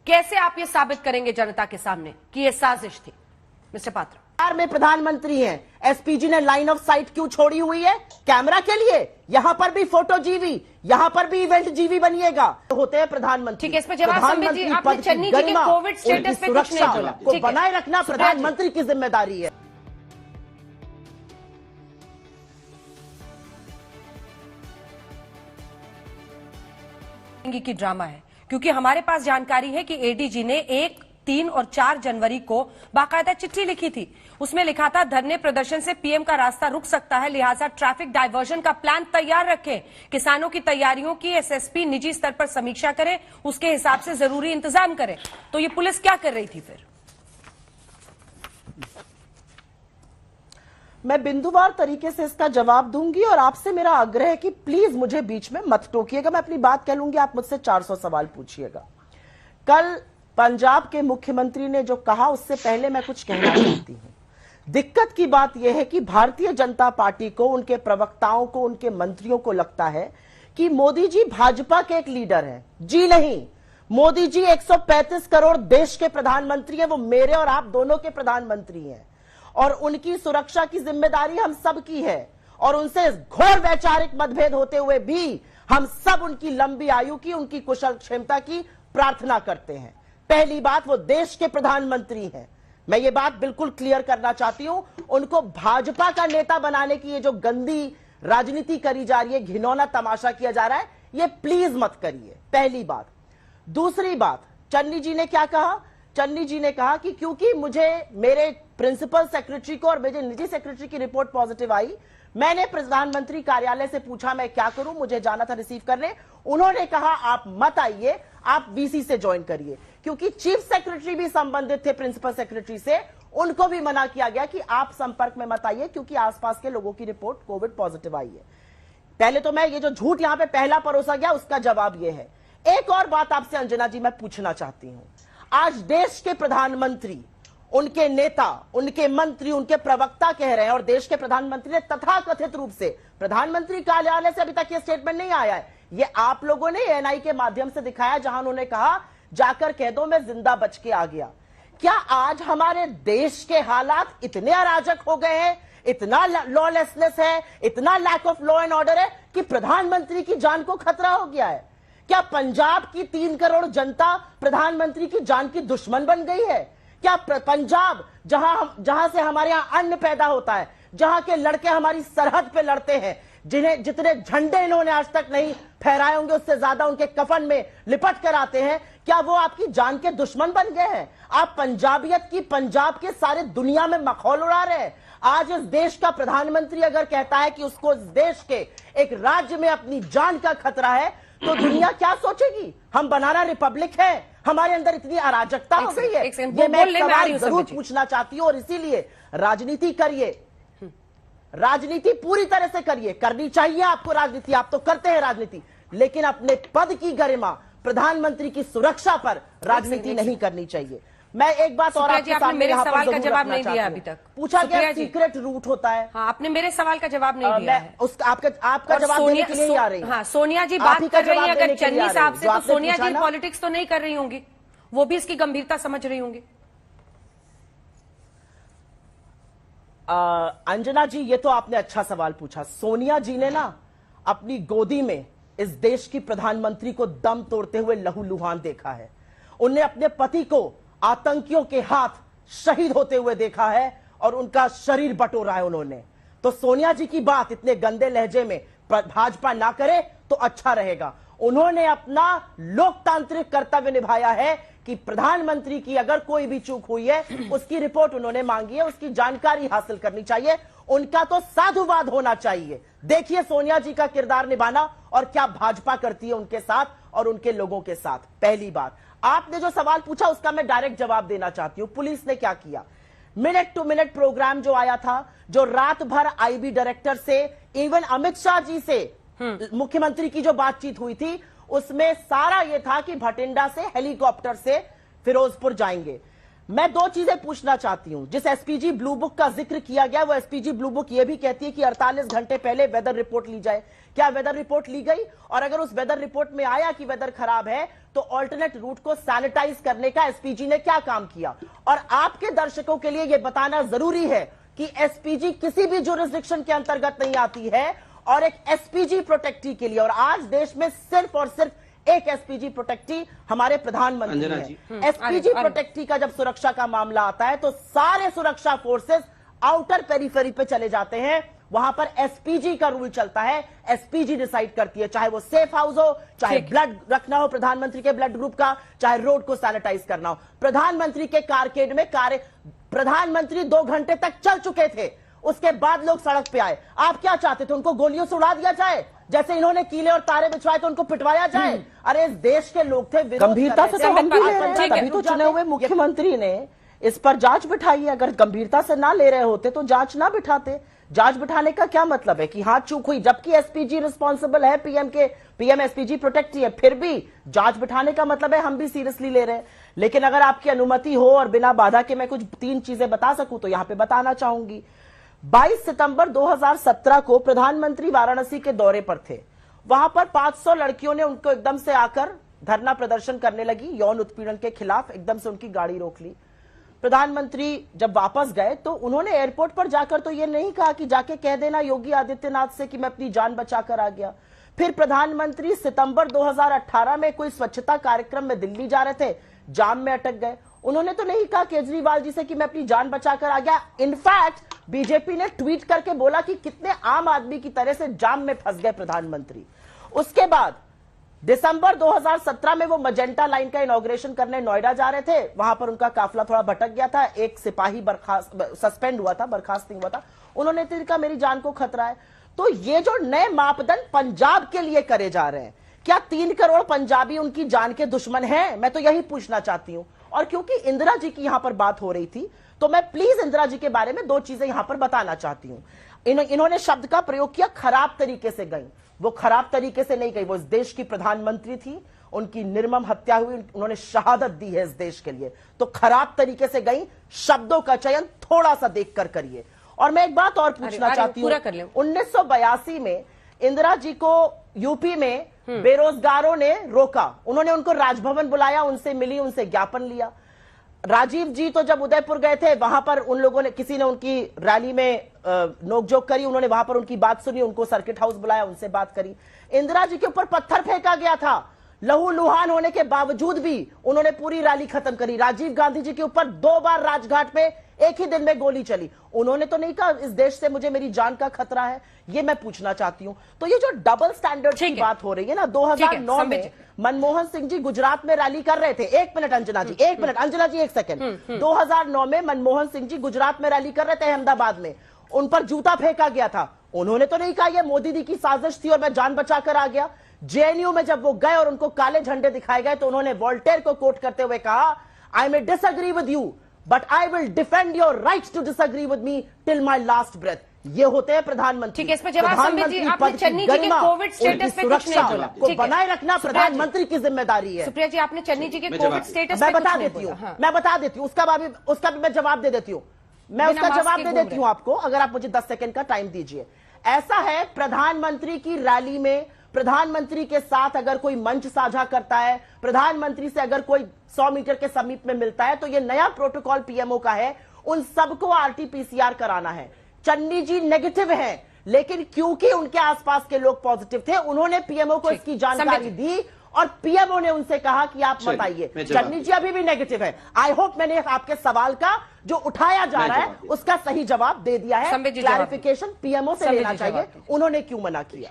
कैसे आप ये साबित करेंगे जनता के सामने कि ये साजिश थी? मिस्टर पात्रा, में प्रधानमंत्री हैं, एसपीजी ने लाइन ऑफ साइट क्यों छोड़ी हुई है? कैमरा के लिए। यहां पर भी फोटो जीवी, यहां पर भी इवेंट जीवी बनिएगा। होते हैं प्रधानमंत्री। ठीक है, इस पर जवाब संबित जी, आपने चन्नी जी के कोविड स्टेटस पे कुछ नहीं बोला। को बनाए रखना प्रधानमंत्री की जिम्मेदारी है। की ड्रामा है, क्योंकि हमारे पास जानकारी है कि एडीजी ने 1, 3 और 4 जनवरी को बाकायदा चिट्ठी लिखी थी। उसमें लिखा था धरने प्रदर्शन से पीएम का रास्ता रुक सकता है, लिहाजा ट्रैफिक डायवर्जन का प्लान तैयार रखें। किसानों की तैयारियों की एसएसपी निजी स्तर पर समीक्षा करे, उसके हिसाब से जरूरी इंतजाम करे। तो ये पुलिस क्या कर रही थी फिर? मैं बिंदुवार तरीके से इसका जवाब दूंगी और आपसे मेरा आग्रह है कि प्लीज मुझे बीच में मत टोकिएगा। मैं अपनी बात कह लूंगी, आप मुझसे 400 सवाल पूछिएगा। कल पंजाब के मुख्यमंत्री ने जो कहा उससे पहले मैं कुछ कहना चाहती हूं। दिक्कत की बात यह है कि भारतीय जनता पार्टी को, उनके प्रवक्ताओं को, उनके मंत्रियों को लगता है कि मोदी जी भाजपा के एक लीडर हैं। जी नहीं, मोदी जी 135 करोड़ देश के प्रधानमंत्री हैं। वो मेरे और आप दोनों के प्रधानमंत्री हैं और उनकी सुरक्षा की जिम्मेदारी हम सब की है। और उनसे घोर वैचारिक मतभेद होते हुए भी हम सब उनकी लंबी आयु की, उनकी कुशल क्षमता की प्रार्थना करते हैं। पहली बात, वो देश के प्रधानमंत्री हैं। मैं ये बात बिल्कुल क्लियर करना चाहती हूं। उनको भाजपा का नेता बनाने की ये जो गंदी राजनीति करी जा रही है, घिनौना तमाशा किया जा रहा है, ये प्लीज मत करिए। पहली बात। दूसरी बात, चन्नी जी ने क्या कहा? चन्नी जी ने कहा कि क्योंकि मुझे मेरे प्रिंसिपल सेक्रेटरी को और मेरे निजी सेक्रेटरी की रिपोर्ट पॉजिटिव आई, मैंने प्रधानमंत्री कार्यालय से पूछा मैं क्या करूं, मुझे जाना था रिसीव करने। उन्होंने कहा आप मत आइए, आप वीसी से ज्वाइन करिए। क्योंकि चीफ सेक्रेटरी भी संबंधित थे प्रिंसिपल सेक्रेटरी से, उनको भी मना किया गया कि आप संपर्क में मत आइए क्योंकि आसपास के लोगों की रिपोर्ट कोविड पॉजिटिव आई है। पहले तो मैं ये जो झूठ यहां पे पहला परोसा गया उसका जवाब ये है। एक और बात आपसे अंजना जी मैं पूछना चाहती हूं। आज देश के प्रधानमंत्री, उनके नेता, उनके मंत्री, उनके प्रवक्ता कह रहे हैं और देश के प्रधानमंत्री ने तथाकथित रूप से, प्रधानमंत्री कार्यालय से अभी तक यह स्टेटमेंट नहीं आया है, ये आप लोगों ने एएनआई के माध्यम से दिखाया, जहां उन्होंने कहा जाकर कह दो मैं जिंदा बच के आ गया। क्या आज हमारे देश के हालात इतने अराजक हो गए हैं, इतना लॉलेसनेस है, इतना lack of law and order है कि प्रधानमंत्री की जान को खतरा हो गया है? क्या पंजाब की 3 करोड़ जनता प्रधानमंत्री की जान की दुश्मन बन गई है? क्या पंजाब, जहां से हमारे यहां अन्न पैदा होता है, जहां के लड़के हमारी सरहद पे लड़ते हैं, जितने झंडे इन्होंने आज तक नहीं फहराए होंगे उससे ज्यादा उनके कफन में लिपट कर आते हैं, क्या वो आपकी जान के दुश्मन बन गए हैं? आप पंजाबियत की, पंजाब के सारे दुनिया में मखौल उड़ा रहे हैं। आज इस देश का प्रधानमंत्री अगर कहता है कि उसको इस देश के एक राज्य में अपनी जान का खतरा है, तो दुनिया क्या सोचेगी? हम बनाना रिपब्लिक है, हमारे अंदर इतनी अराजकता हो गई है। ये मैं सवाल जरूर पूछना चाहती हूं और इसीलिए राजनीति करिए, राजनीति पूरी तरह से करिए, करनी चाहिए आपको राजनीति, आप तो करते हैं राजनीति, लेकिन अपने पद की गरिमा, प्रधानमंत्री की सुरक्षा पर राजनीति नहीं करनी चाहिए। मैं एक बात और आपके सामने मेरे सवाल का जवाब नहीं दिया अभी तक। पूछा गया सीक्रेट रूट होता है। हाँ, आपने मेरे सवाल का जवाब नहीं दिया है। आपका जवाब देने के लिए ही आ रही है। हाँ, सोनिया जी बात कर रही है अगर चन्नी साहब से, तो सोनिया जी पॉलिटिक्स तो नहीं कर रही होंगी, वो भी इसकी गंभीरता समझ रही होंगी। अंजना जी, ये तो आपने अच्छा सवाल पूछा। सोनिया जी ने ना अपनी गोदी में इस देश की प्रधानमंत्री को दम तोड़ते हुए लहूलुहान देखा है। उनने अपने पति को आतंकियों के हाथ शहीद होते हुए देखा है और उनका शरीर बटोरा है उन्होंने। तो सोनिया जी की बात इतने गंदे लहजे में भाजपा ना करे तो अच्छा रहेगा। उन्होंने अपना लोकतांत्रिक कर्तव्य निभाया है कि प्रधानमंत्री की अगर कोई भी चूक हुई है, उसकी रिपोर्ट उन्होंने मांगी है, उसकी जानकारी हासिल करनी चाहिए, उनका तो साधुवाद होना चाहिए। देखिए सोनिया जी का किरदार निभाना और क्या भाजपा करती है उनके साथ और उनके लोगों के साथ। पहली बात, आपने जो सवाल पूछा उसका मैं डायरेक्ट जवाब देना चाहती हूं। पुलिस ने क्या किया? मिनट टू मिनट प्रोग्राम जो आया था, जो रात भर आईबी डायरेक्टर से, इवन अमित शाह जी से मुख्यमंत्री की जो बातचीत हुई थी, उसमें सारा यह था कि भटिंडा से हेलीकॉप्टर से फिरोजपुर जाएंगे। मैं दो चीजें पूछना चाहती हूं। जिस एसपीजी ब्लू बुक का जिक्र किया गया, वो एसपीजी ब्लू बुक यह भी कहती है कि 48 घंटे पहले वेदर रिपोर्ट ली जाए। क्या वेदर रिपोर्ट ली गई? और अगर उस वेदर रिपोर्ट में आया कि वेदर खराब है, तो ऑल्टरनेट रूट को सैनिटाइज करने का एसपीजी ने क्या काम किया? और आपके दर्शकों के लिए यह बताना जरूरी है कि एसपीजी किसी भी जुरिस्डिक्शन के अंतर्गत नहीं आती है, और एक एसपीजी प्रोटेक्टी के लिए, और आज देश में सिर्फ और सिर्फ एक एसपीजी प्रोटेक्टी हमारे प्रधानमंत्री हैं। एसपीजी प्रोटेक्टी का जब सुरक्षा का मामला आता है तो सारे सुरक्षा फोर्सेस आउटर पेरिफेरी पे चले जाते हैं। वहां पर एसपीजी का रूल चलता है, एसपीजी डिसाइड करती है, चाहे वो सेफ हाउस हो, चाहे ब्लड रखना हो प्रधानमंत्री के ब्लड ग्रुप का, चाहे रोड को सैनिटाइज करना हो। प्रधानमंत्री के कारकेड में प्रधानमंत्री 2 घंटे तक चल चुके थे, उसके बाद लोग सड़क पे आए। आप क्या चाहते थे? उनको गोलियों से उड़ा दिया जाए? जैसे इन्होंने कीले और तारे बिछवाए तो उनको पिटवाया जाए? अरे इस देश के लोग थे, गंभीरता से तो हम भी ले रहे हैं, तभी तो चुने हुए मुख्यमंत्री ने इस पर जांच बिठाई है। अगर गंभीरता से ना ले रहे होते तो जांच ना बिठाते। जांच बिठाने का क्या मतलब है कि हां चूक हुई, जबकि एसपीजी रिस्पॉन्सिबल है, पीएम एसपीजी प्रोटेक्ट है, फिर भी जांच बिठाने का मतलब है हम भी सीरियसली ले रहे हैं। लेकिन अगर आपकी अनुमति हो और बिना बाधा के मैं कुछ 3 चीजें बता सकूं तो यहां पे बताना चाहूंगी। 22 सितंबर 2017 को प्रधानमंत्री वाराणसी के दौरे पर थे। वहां पर 500 लड़कियों ने उनको एकदम से आकर धरना प्रदर्शन करने लगी, यौन उत्पीड़न के खिलाफ। एकदम से उनकी गाड़ी रोक ली। प्रधानमंत्री जब वापस गए तो उन्होंने एयरपोर्ट पर जाकर तो ये नहीं कहा कि जाके कह देना योगी आदित्यनाथ से कि मैं अपनी जान बचाकर आ गया। फिर प्रधानमंत्री सितंबर 2018 में कोई स्वच्छता कार्यक्रम में दिल्ली जा रहे थे, जाम में अटक गए। उन्होंने तो नहीं कहा केजरीवाल जी से कि मैं अपनी जान बचाकर आ गया। इनफैक्ट बीजेपी ने ट्वीट करके बोला कि कितने आम आदमी की तरह से जाम में फंस गए प्रधानमंत्री। उसके बाद दिसंबर 2017 में वो मजेंटा लाइन का इनॉग्रेशन करने नोएडा जा रहे थे। वहां पर उनका काफिला थोड़ा भटक गया था, एक सिपाही सस्पेंड हुआ था, बर्खास्त नहीं हुआ था। उन्होंने तो कहा मेरी जान को खतरा है। तो ये जो नए मापदंड पंजाब के लिए करे जा रहे हैं, क्या 3 करोड़ पंजाबी उनकी जान के दुश्मन हैं? मैं तो यही पूछना चाहती हूं। और क्योंकि इंदिरा जी की यहां पर बात हो रही थी, तो मैं प्लीज इंदिरा जी के बारे में 2 चीजें यहां पर बताना चाहती हूं। इन्होंने शब्द का प्रयोग किया खराब तरीके से गई। वो खराब तरीके से नहीं गई, वो इस देश की प्रधानमंत्री थी, उनकी निर्मम हत्या हुई, उन्होंने शहादत दी है इस देश के लिए। तो खराब तरीके से गई, शब्दों का चयन थोड़ा सा देखकर करिए। और मैं एक बात और पूछना चाहती हूँ, 1982 में इंदिरा जी को यूपी में बेरोजगारों ने रोका, उन्होंने उनको राजभवन बुलाया, उनसे मिली, उनसे ज्ञापन लिया। राजीव जी तो जब उदयपुर गए थे, वहां पर उन लोगों ने, किसी ने उनकी रैली में नोकझोंक करी, उन्होंने वहां पर उनकी बात सुनी, उनको सर्किट हाउस बुलाया, उनसे बात करी। इंदिरा जी के ऊपर पत्थर फेंका गया था, लहूलुहान होने के बावजूद भी उन्होंने पूरी रैली खत्म करी। राजीव गांधी जी के ऊपर 2 बार राजघाट पे एक ही दिन में गोली चली, उन्होंने तो नहीं कहा इस देश से मुझे मेरी जान का खतरा है। ये मैं पूछना चाहती हूं। तो ये जो डबल स्टैंडर्ड की बात हो रही है ना, 2009 में मनमोहन सिंह जी गुजरात में रैली कर रहे थे। 1 मिनट अंजना जी, 1 मिनट अंजना जी, 1 सेकंड। 2009 में मनमोहन सिंह जी गुजरात में रैली कर रहे थे अहमदाबाद में, उन पर जूता फेंका गया था। उन्होंने तो नहीं कहा ये मोदी जी की साजिश थी और मैं जान बचाकर आ गया। जेएनयू में जब वो गए और उनको काले झंडे दिखाए गए तो उन्होंने वोल्टेयर को कोट करते हुए कहा, I may disagree with you but I will defend your right to disagree with me till my last breath. ये होते हैं प्रधानमंत्री। ठीक है, इसमें जवाब संबित जी, आपने चन्नी जी के कोविड स्टेटस पे कुछ नहीं बोला। को बनाए रखना प्रधानमंत्री की जिम्मेदारी है। सुप्रिया जी, आपने चन्नी जी के कोविड स्टेटस मैं बता देती हूँ, मैं बता देती हूँ, उसका भी मैं जवाब दे देती हूँ। मैं उसका जवाब दे देती हूँ आपको, अगर आप मुझे 10 सेकंड का टाइम दीजिए। ऐसा है, प्रधानमंत्री की रैली में प्रधानमंत्री के साथ अगर कोई मंच साझा करता है, प्रधानमंत्री से अगर कोई 100 मीटर के समीप में मिलता है, तो ये नया प्रोटोकॉल पीएमओ का है, उन सबको आरटीपीसीआर कराना है। चन्नी जी नेगेटिव हैं, लेकिन क्योंकि उनके आसपास के लोग पॉजिटिव थे, उन्होंने पीएमओ को इसकी जानकारी दी और पीएमओ ने उनसे कहा कि आप मत आइए। चन्नी जी अभी भी नेगेटिव है। आई होप मैंने आपके सवाल का जो उठाया जा रहा है उसका सही जवाब दे दिया है। क्लैरिफिकेशन पीएमओ से लेना चाहिए, उन्होंने क्यों मना किया।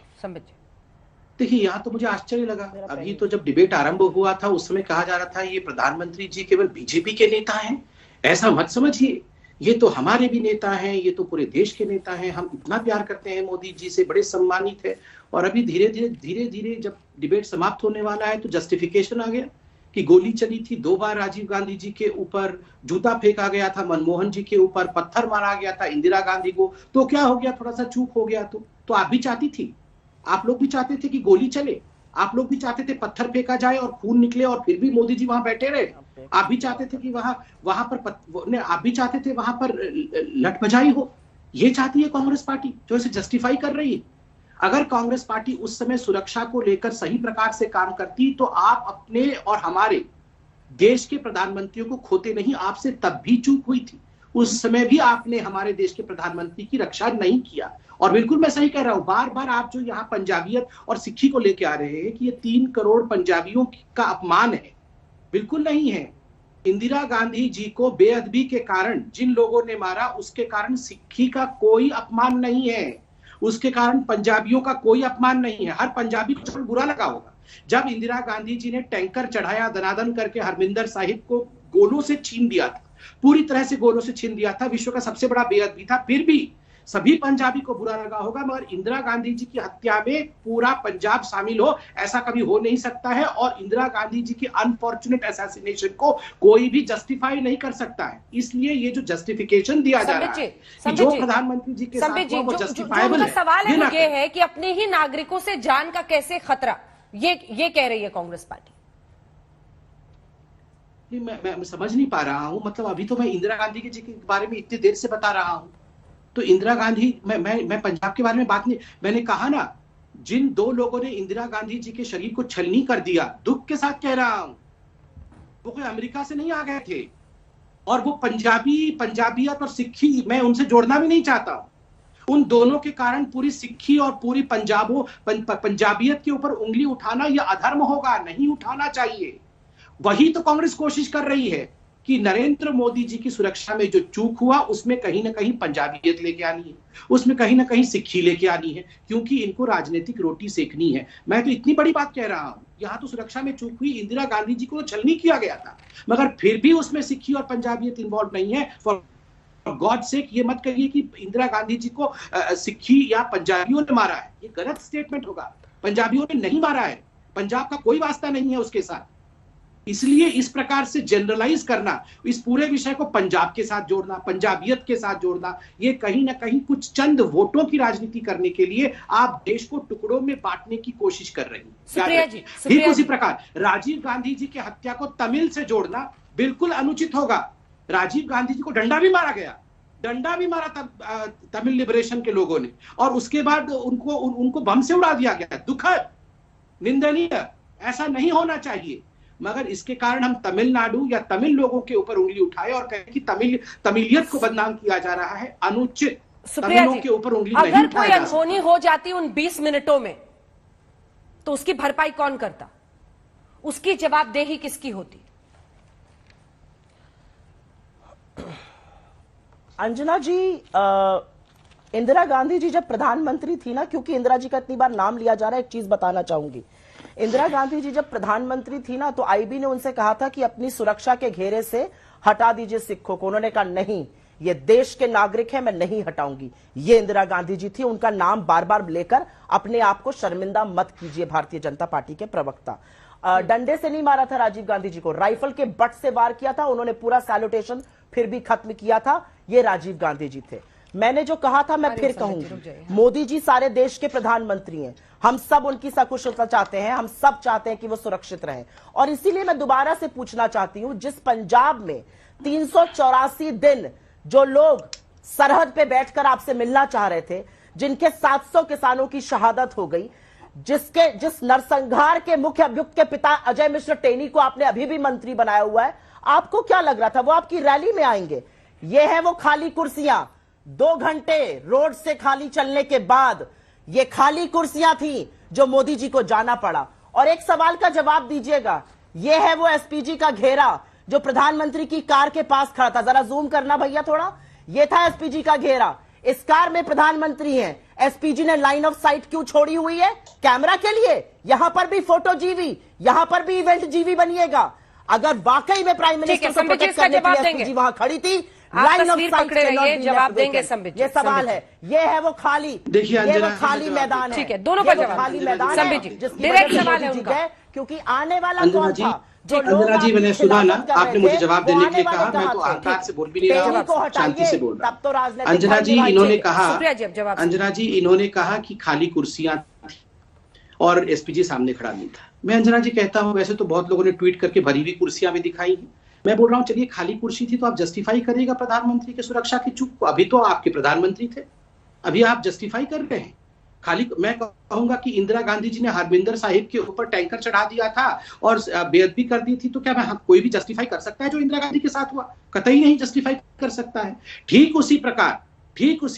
देखिए, यहाँ तो मुझे आश्चर्य लगा। अभी तो जब डिबेट आरंभ हुआ था उस समय कहा जा रहा था ये प्रधानमंत्री जी केवल बीजेपी के नेता हैं। ऐसा मत समझिए, ये तो हमारे भी नेता हैं, ये तो पूरे देश के नेता हैं। हम इतना प्यार करते हैं मोदी जी से, बड़े सम्मानित है। और अभी धीरे धीरे जब डिबेट समाप्त होने वाला है तो जस्टिफिकेशन आ गया कि गोली चली थी, 2 बार राजीव गांधी जी के ऊपर जूता फेंका गया था, मनमोहन जी के ऊपर पत्थर मारा गया था, इंदिरा गांधी को। तो क्या हो गया, थोड़ा सा चूक हो गया। तो आप भी चाहती थी, आप लोग भी चाहते थे कि गोली चले, आप लोग भी चाहते थे पत्थर फेंका जाए और खून निकले और फिर भी मोदी जी वहां बैठे रहे। आप भी चाहते थे कि वहां पर आप भी चाहते थे वहां पर लठबजाई हो। ये चाहती है कांग्रेस पार्टी जो इसे जस्टिफाई कर रही है। अगर कांग्रेस पार्टी उस समय सुरक्षा को लेकर सही प्रकार से काम करती तो आप अपने और हमारे देश के प्रधानमंत्रियों को खोते नहीं। आपसे तब भी चूक हुई थी, उस समय भी आपने हमारे देश के प्रधानमंत्री की रक्षा नहीं किया। और बिल्कुल मैं सही कह रहा हूं, बार बार आप जो यहाँ पंजाबियत और सिक्खी को लेके आ रहे हैं कि ये 3 करोड़ पंजाबियों का अपमान है, बिल्कुल नहीं है। इंदिरा गांधी जी को बेअदबी के कारण जिन लोगों ने मारा, उसके कारण सिक्खी का कोई अपमान नहीं है, उसके कारण पंजाबियों का कोई अपमान नहीं है। हर पंजाबी को बुरा लगा होगा जब इंदिरा गांधी जी ने टैंकर चढ़ाया, दनादन करके हरमिंदर साहिब को गोलों से छीन दिया था, पूरी तरह से गोलों से छीन दिया था, विश्व का सबसे बड़ा बेअदबी था। फिर भी सभी पंजाबी को बुरा लगा होगा, मगर इंदिरा गांधी जी की हत्या में पूरा पंजाब शामिल हो, ऐसा कभी हो नहीं सकता है। और इंदिरा गांधी जी की अनफॉर्चुनेट असैसिनेशन को कोई भी जस्टिफाई नहीं कर सकता है। इसलिए ये जो जस्टिफिकेशन दिया जा रहा है कि जो प्रधानमंत्री जी के साथ हुआ, वो जस्टिफाइबल है। सवाल ये है कि अपने ही नागरिकों से जान का कैसे खतरा, ये कह रही है कांग्रेस पार्टी। मैं समझ नहीं पा रहा हूं, मतलब अभी तो मैं इंदिरा गांधी जी के बारे में इतनी देर से बता रहा हूं, तो इंदिरा गांधी, मैं पंजाब के बारे में बात नहीं, मैंने कहा ना, जिन 2 लोगों ने इंदिरा गांधी जी के शरीर को छलनी कर दिया, दुख के साथ कह रहा हूं, वो कोई अमेरिका से नहीं आ गए थे। और वो पंजाबियत और सिक्खी मैं उनसे जोड़ना भी नहीं चाहता। उन दोनों के कारण पूरी सिक्खी और पूरी पंजाबियत के ऊपर उंगली उठाना यह अधर्म होगा, नहीं उठाना चाहिए। वही तो कांग्रेस कोशिश कर रही है कि नरेंद्र मोदी जी की सुरक्षा में जो चूक हुआ, उसमें कहीं ना कहीं पंजाबियत लेके आनी है, उसमें कहीं ना कहीं सिक्खी लेके आनी है, क्योंकि इनको राजनीतिक रोटी सेकनी है। मैं तो इतनी बड़ी बात कह रहा हूं, यहां तो सुरक्षा में चूक हुई, इंदिरा गांधी जी को तो छलनी किया गया था, मगर फिर भी उसमें सिक्खी और पंजाबियत इन्वॉल्व नहीं है। फॉर गॉड सेक ये मत कहिए कि इंदिरा गांधी जी को सिक्खी या पंजाबियों ने मारा है, ये गलत स्टेटमेंट होगा। पंजाबियों ने नहीं मारा है, पंजाब का कोई वास्ता नहीं है उसके साथ। इसलिए इस प्रकार से जनरलाइज करना, इस पूरे विषय को पंजाब के साथ जोड़ना, पंजाबियत के साथ जोड़ना, ये कहीं ना कहीं कुछ चंद वोटों की राजनीति करने के लिए आप देश को टुकड़ों में बांटने की कोशिश कर रही हैं। ठीक उसी प्रकार राजीव गांधी जी की हत्या को तमिल से जोड़ना बिल्कुल अनुचित होगा। राजीव गांधी जी को डंडा भी मारा गया, डंडा भी मारा तमिल लिबरेशन के लोगों ने, और उसके बाद उनको बम से उड़ा दिया गया। दुखद, निंदनीय, ऐसा नहीं होना चाहिए। मगर इसके कारण हम तमिलनाडु या तमिल लोगों के ऊपर उंगली उठाए और कहें कि तमिलियत को बदनाम किया जा रहा है, अनुचित। तमिलों के ऊपर उंगली नहीं अगर कोई अनहोनी हो जाती उन 20 मिनटों में, तो उसकी भरपाई कौन करता, उसकी जवाबदेही किसकी होती? अंजना जी, इंदिरा गांधी जी जब प्रधानमंत्री थी ना, क्योंकि इंदिरा जी का इतनी बार नाम लिया जा रहा है, एक चीज बताना चाहूंगी। इंदिरा गांधी जी जब प्रधानमंत्री थी ना, तो आईबी ने उनसे कहा था कि अपनी सुरक्षा के घेरे से हटा दीजिए सिखों को। उन्होंने कहा नहीं, ये देश के नागरिक हैं, मैं नहीं हटाऊंगी। ये इंदिरा गांधी जी थी। उनका नाम बार बार लेकर अपने आप को शर्मिंदा मत कीजिए भारतीय जनता पार्टी के प्रवक्ता। डंडे से नहीं मारा था राजीव गांधी जी को, राइफल के बट से वार किया था। उन्होंने पूरा सैल्यूटेशन फिर भी खत्म किया था। ये राजीव गांधी जी थे। मैंने जो कहा था मैं फिर कहूंगी, मोदी जी सारे देश के प्रधानमंत्री हैं, हम सब उनकी सकुशलता चाहते हैं, हम सब चाहते हैं कि वो सुरक्षित रहें। और इसीलिए मैं दोबारा से पूछना चाहती हूं, जिस पंजाब में 384 दिन जो लोग सरहद पे बैठकर आपसे मिलना चाह रहे थे, जिनके 700 किसानों की शहादत हो गई, जिस नरसंहार के मुख्य अभियुक्त के पिता अजय मिश्र टेनी को आपने अभी भी मंत्री बनाया हुआ है, आपको क्या लग रहा था वो आपकी रैली में आएंगे? ये है वो खाली कुर्सियां, 2 घंटे रोड से खाली चलने के बाद ये खाली कुर्सियां थी जो मोदी जी को जाना पड़ा। और एक सवाल का जवाब दीजिएगा, ये है वो एसपीजी का घेरा जो प्रधानमंत्री की कार के पास खड़ा था। जरा जूम करना भैया थोड़ा, ये था एसपीजी का घेरा। इस कार में प्रधानमंत्री हैं, एसपीजी ने लाइन ऑफ साइट क्यों छोड़ी हुई है? कैमरा के लिए। यहां पर भी फोटो जीवी, यहां पर भी इवेंट जीवी बनिएगा। अगर वाकई में प्राइम मिनिस्टर को प्रोटेक्ट करने के लिए एसपीजी वहां खड़ी थी, लाइन ऑफ साइट से जवाब देंगे संबित। ये सवाल है, ये है वो खाली, देखिए ये वो खाली मैदान है। ठीक है, दोनों पर जवाब खाली मैदान है, डायरेक्ट सवाल है उनका। क्योंकि आने वाला कौन था? अंजना जी, मैंने सुना ना, आपने मुझे जवाब देने के लिए कहा, मैं तो अहंकार से बोल भी नहीं रहा हूँ, शांति से बोल रहा हूँ। अंजना जी, इन्होंने कहा, अंजना जी इन्होंने कहा कि खाली कुर्सियां थी, और एसपीजी सामने खड़ा नहीं था। मैं अंजना जी कहता हूं, वैसे तो बहुत लोगों ने ट्वीट करके भरी हुई कुर्सियां भी दिखाई हैं। मैं बोल रहा हूं चलिए खाली कुर्सी थी तो आप जस्टिफाई करिएगा प्रधानमंत्री के सुरक्षा की चूक को। अभी तो आपके प्रधानमंत्री थे, अभी आप जस्टिफाई कर रहे हैं खाली। मैं कहूंगा कि इंदिरा गांधी जी ने हरमिंदर साहिब के ऊपर टैंकर चढ़ा दिया था और बेअदबी कर दी थी, तो क्या मैं कोई भी जस्टिफाई कर सकता है जो इंदिरा गांधी के साथ हुआ? कतई नहीं जस्टिफाई कर सकता है। ठीक उसी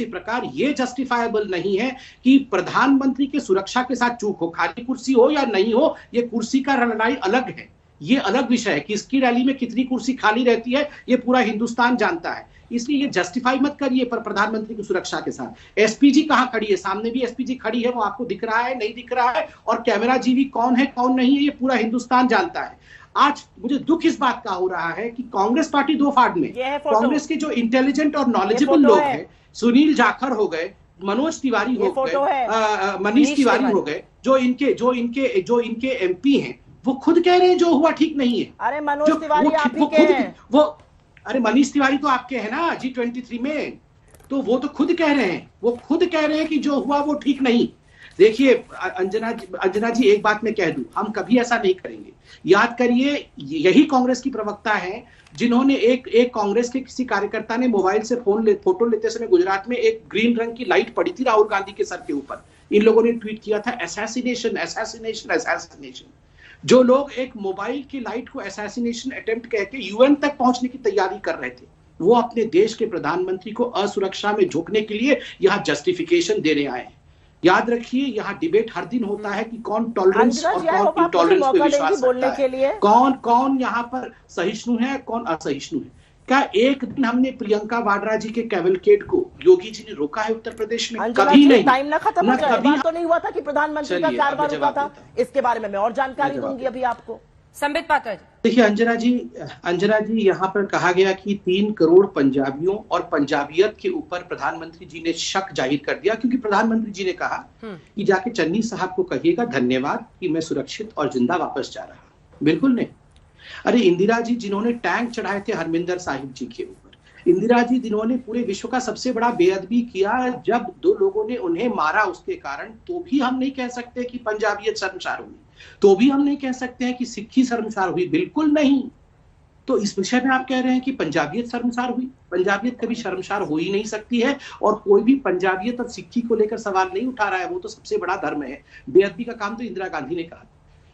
प्रकार ये जस्टिफाइबल नहीं है कि प्रधानमंत्री के सुरक्षा के साथ चूक हो, खाली कुर्सी हो या नहीं हो, ये कुर्सी का लड़ाई अलग है, ये अलग विषय है। किसकी रैली में कितनी कुर्सी खाली रहती है ये पूरा हिंदुस्तान जानता है। इसलिए ये जस्टिफाई मत करिए पर प्रधानमंत्री की सुरक्षा के साथ। एसपीजी कहां खड़ी है? सामने भी एसपीजी खड़ी है, वो आपको दिख रहा है नहीं दिख रहा है? और कैमरा जीवी कौन है कौन नहीं है ये पूरा हिंदुस्तान जानता है। आज मुझे दुख इस बात का हो रहा है कि कांग्रेस पार्टी दो फाड़ में, कांग्रेस के जो इंटेलिजेंट और नॉलेजेबल लोग हैं, सुनील जाखड़ हो गए, मनोज तिवारी हो गए, मनीष तिवारी हो गए, जो इनके एमपी हैं, वो खुद कह रहे हैं जो हुआ ठीक नहीं है। अरे मनोज तिवारी आप ही के हैं। अरे मनीष तिवारी तो आपके हैं ना G23 में, तो वो तो खुद कह रहे हैं कि जो हुआ वो ठीक नहीं। देखिए अंजना जी एक बात मैं कह दूं, हम कभी ऐसा नहीं करेंगे। याद करिए यही कांग्रेस की प्रवक्ता है जिन्होंने एक कांग्रेस के किसी कार्यकर्ता ने मोबाइल से फोटो लेते समय गुजरात में एक ग्रीन रंग की लाइट पड़ी थी राहुल गांधी के सर के ऊपर, इन लोगों ने ट्वीट किया था असैसिनेशन असैसिनेशन असैसिनेशन। जो लोग एक मोबाइल की लाइट को असैसिनेशन अटेम्प्ट कह के यूएन तक पहुंचने की तैयारी कर रहे थे, वो अपने देश के प्रधानमंत्री को असुरक्षा में झोंकने के लिए यहां जस्टिफिकेशन देने आए हैं। याद रखिए यहाँ डिबेट हर दिन होता है कि कौन टॉलरेंस और कौन इंटॉलरेंस पे विश्वास रखता है, कौन यहाँ पर सहिष्णु है कौन असहिष्णु है। क्या एक दिन हमने प्रियंका वाड्रा जी के कैवलकेड को योगी जी ने रोका है उत्तर प्रदेश में? कभी नहीं। टाइम ना खत्म हो जाए, बात तो नहीं हुआ था कि प्रधानमंत्री का कारभार रुका था। इसके बारे में मैं और जानकारी दूंगी अभी आपको। संबित पात्रा जी, देखिए अंजना जी यहाँ पर कहा गया कि 3 करोड़ पंजाबियों और पंजाबियत के ऊपर प्रधानमंत्री जी ने शक जाहिर कर दिया, क्योंकि प्रधानमंत्री जी ने कहा कि जाके चन्नी साहब को कहिएगा धन्यवाद कि मैं सुरक्षित और जिंदा वापस जा रहा। बिल्कुल नहीं। अरे इंदिरा जी जिन्होंने टैंक चढ़ाए थे हरमिंदर साहिब जी के ऊपर, इंदिरा जी जिन्होंने पूरे विश्व का सबसे बड़ा बेअदबी किया, जब 2 लोगों ने उन्हें मारा उसके कारण, तो भी हम नहीं कह सकते कि पंजाबियत शर्मसार हुई, तो भी हम नहीं कह सकते हैं कि सिक्खी शर्मसार हुई। बिल्कुल नहीं। तो इस विषय में आप कह रहे हैं कि पंजाबियत शर्मसार हुई? पंजाबियत कभी शर्मसार हो ही नहीं सकती है, और कोई भी पंजाबियत और सिक्खी को लेकर सवाल नहीं उठा रहा है। वो तो सबसे बड़ा धर्म है। बेअदबी का काम तो इंदिरा गांधी ने कहा।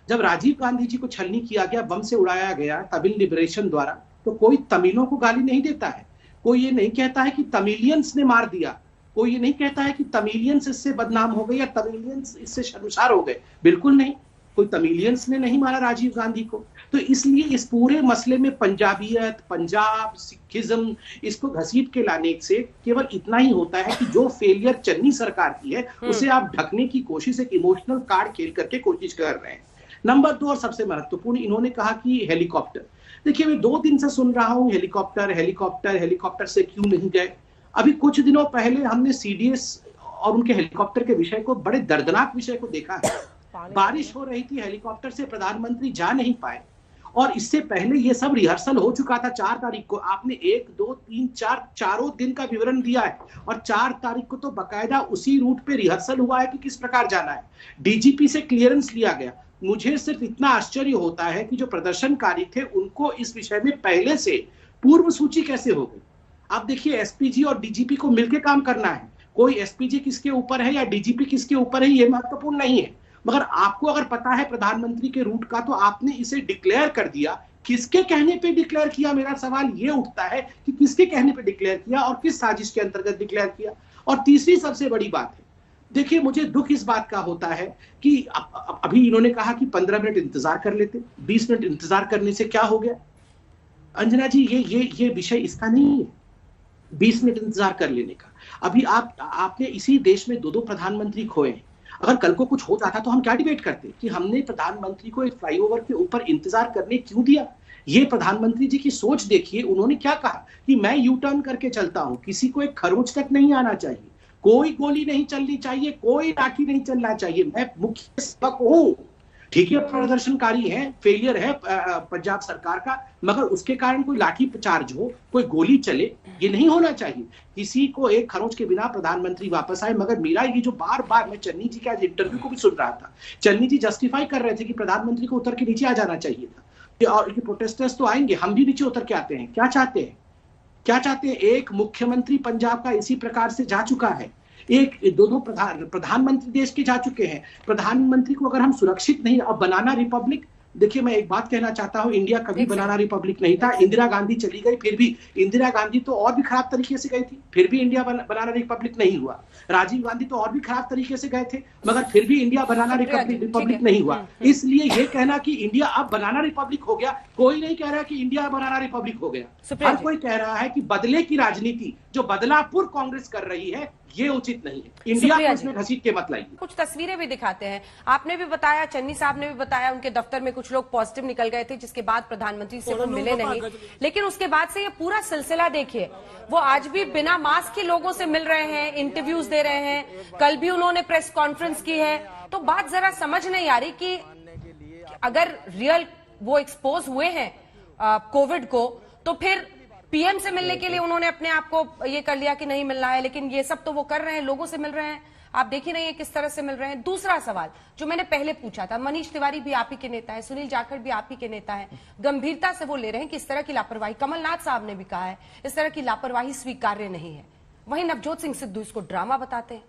जब राजीव गांधी जी को छलनी किया गया, बम से उड़ाया गया तमिल लिबरेशन द्वारा, तो कोई तमिलों को गाली नहीं देता है, कोई ये नहीं कहता है कि तमिलियंस ने मार दिया, कोई ये नहीं कहता है कि तमिलियंस इससे बदनाम हो गए या तमिलियंस इससे शर्मसार हो गए। बिल्कुल नहीं। कोई तमिलियंस ने नहीं मारा राजीव गांधी को। तो इसलिए इस पूरे मसले में पंजाबियत, पंजाब, सिखिज्म, इसको घसीट के लाने से केवल इतना ही होता है कि जो फेलियर चन्नी सरकार की है उसे आप ढकने की कोशिश, एक इमोशनल कार्ड खेल करके कोशिश कर रहे हैं। नंबर 2 और सबसे महत्वपूर्ण, इन्होंने कहा कि हेलीकॉप्टर। देखिए मैं 2 दिन से सुन रहा हूं हेलीकॉप्टर से क्यों नहीं गए। अभी कुछ दिनों पहले हमने सीडीएस और उनके हेलीकॉप्टर के विषय को, बड़े दर्दनाक विषय को देखा है। बारिश हो रही थी, हेलीकॉप्टर से प्रधानमंत्री जा नहीं पाए, और इससे पहले ये सब रिहर्सल हो चुका था। 4 तारीख को आपने 1, 2, 3, 4 चारों दिन का विवरण दिया है, और 4 तारीख को तो बकायदा उसी रूट पे रिहर्सल हुआ है कि किस प्रकार जाना है। डीजीपी से क्लियरेंस लिया गया। मुझे सिर्फ इतना आश्चर्य होता है कि जो प्रदर्शनकारी थे उनको इस विषय में पहले से पूर्व सूची कैसे हो गई। आप देखिए एसपीजी और डीजीपी को मिलकर काम करना है। कोई एसपीजी किसके ऊपर है या डीजीपी किसके ऊपर है ये महत्वपूर्ण नहीं है, मगर आपको अगर पता है प्रधानमंत्री के रूट का, तो आपने इसे डिक्लेयर कर दिया। किसके कहने पे डिक्लेयर किया? मेरा सवाल ये उठता है कि किसके कहने पे डिक्लेयर किया और किस साजिश के अंतर्गत डिक्लेयर किया। और तीसरी सबसे बड़ी बात है, देखिए मुझे दुख इस बात का होता है कि अभी इन्होंने कहा कि 15 मिनट इंतजार कर लेते। 20 मिनट इंतजार करने से क्या हो गया? अंजना जी ये विषय इसका नहीं है 20 मिनट इंतजार कर लेने का। अभी आपने इसी देश में 2 प्रधानमंत्री खोए। अगर कल को कुछ हो जाता तो हम क्या डिबेट करते कि हमने प्रधानमंत्री को एक फ्लाईओवर के ऊपर इंतजार करने क्यों दिया। ये प्रधानमंत्री जी की सोच देखिए, उन्होंने क्या कहा कि मैं यू टर्न करके चलता हूं, किसी को एक खरोंच तक नहीं आना चाहिए, कोई गोली नहीं चलनी चाहिए, कोई लाठी नहीं चलना चाहिए, मैं मुख्य सेवक हूं। ठीक है, प्रदर्शनकारी है, फेलियर है पंजाब सरकार का, मगर उसके कारण कोई लाठी चार्ज हो, कोई गोली चले, ये नहीं होना चाहिए। किसी को एक खरोंच के बिना प्रधानमंत्री वापस आए। मगर मेरा ये जो बार बार, मैं चन्नी जी के आज इंटरव्यू को भी सुन रहा था, चन्नी जी जस्टिफाई कर रहे थे कि प्रधानमंत्री को उतर के नीचे आ जाना चाहिए था, और प्रोटेस्टर्स तो आएंगे, हम भी नीचे उतर के आते हैं। क्या चाहते हैं, क्या चाहते हैं? एक मुख्यमंत्री पंजाब का इसी प्रकार से जा चुका है, एक दोनों प्रधानमंत्री देश के जा चुके हैं। प्रधानमंत्री को अगर हम सुरक्षित नहीं, अब बनाना रिपब्लिक, देखिए मैं एक बात कहना चाहता हूं, इंडिया कभी बनाना रिपब्लिक नहीं था। इंदिरा गांधी चली गई, फिर भी इंदिरा गांधी तो और भी खराब तरीके से गई थी, फिर भी इंडिया बनाना रिपब्लिक नहीं हुआ। राजीव गांधी तो और भी खराब तरीके से गए थे, मगर फिर भी इंडिया बनाना रिपब्लिक नहीं हुआ। इसलिए ये कहना कि इंडिया अब बनाना रिपब्लिक हो गया, कोई नहीं कह रहा कि इंडिया बनाना रिपब्लिक हो गया। हर कोई कह रहा है कि बदले की राजनीति जो बदलापुर कांग्रेस कर रही है, ये उचित नहीं है। इंडिया को इसमें घसीट के मत लाइए। कुछ तस्वीरें भी दिखाते हैं। आपने भी बताया, चन्नी साहब ने भी बताया, उनके दफ्तर में कुछ लोग पॉजिटिव निकल गए थे, जिसके बाद प्रधानमंत्री से वो मिले नहीं। लेकिन उसके बाद से ये पूरा सिलसिला देखिए, वो आज भी बिना मास्क के लोगों से मिल रहे हैं, इंटरव्यूज दे रहे हैं। कल भी उन्होंने प्रेस कॉन्फ्रेंस की है। तो बात जरा समझ नहीं आ रही कि अगर रियल वो एक्सपोज हुए हैं कोविड को, तो फिर पीएम से मिलने के लिए उन्होंने अपने आप को ये कर लिया कि नहीं मिलना है, लेकिन ये सब तो वो कर रहे हैं, लोगों से मिल रहे हैं। आप देख ही नहीं है किस तरह से मिल रहे हैं। दूसरा सवाल जो मैंने पहले पूछा था, मनीष तिवारी भी आप ही के नेता है, सुनील जाखड़ भी आप ही के नेता है, गंभीरता से वो ले रहे हैं कि इस तरह की लापरवाही, कमलनाथ साहब ने भी कहा है, इस तरह की लापरवाही स्वीकार्य नहीं है। वहीं नवजोत सिंह सिद्धू इसको ड्रामा बताते हैं।